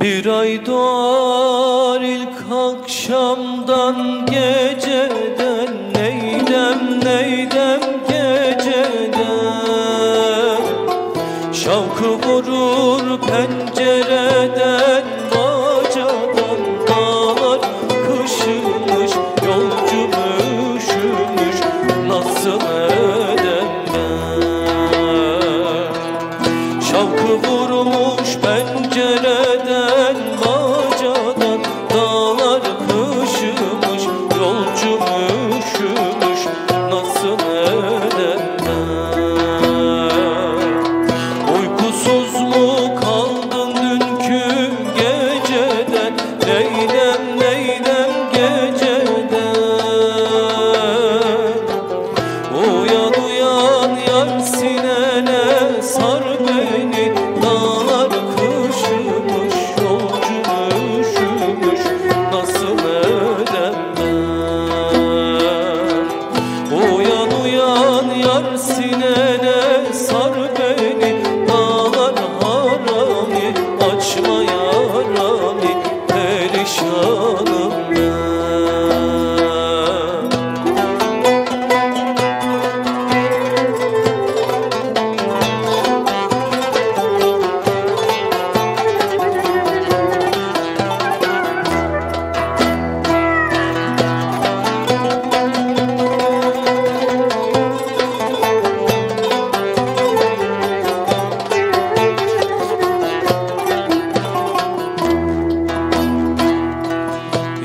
Bir ay doğar ilk akşamdan, geceden neydem neydem geceden. Şavkı vurur pencereden, bacadan dağlar kışımış, yolcum üşümüş, nasıl edem ben? Şavkı vurmuş pencereden, bacadan dağlar kışımış, yolcum üşümüş, nasıl edem ben? Uykusuz mu kaldın dünkü geceden, neydem neydem geceden. Uyan uyan yar, sinene sar beni, dağlar kışımış, yolcum üşümüş, nasıl edem ben? Uyan uyan yar, sinene sar beni, dağlar harami, açma yarami, perişanım ben.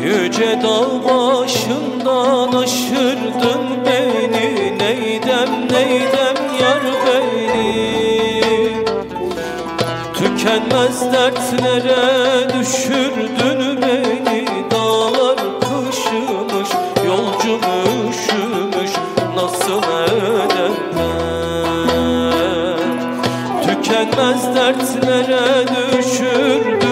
Yüce dağ başından aşırdın beni, neydem neydem yar beni. Tükenmez dertlere düşürdün beni, dağlar kışımış, yolcum üşümüş, nasıl edem ben? Tükenmez dertlere düşürdün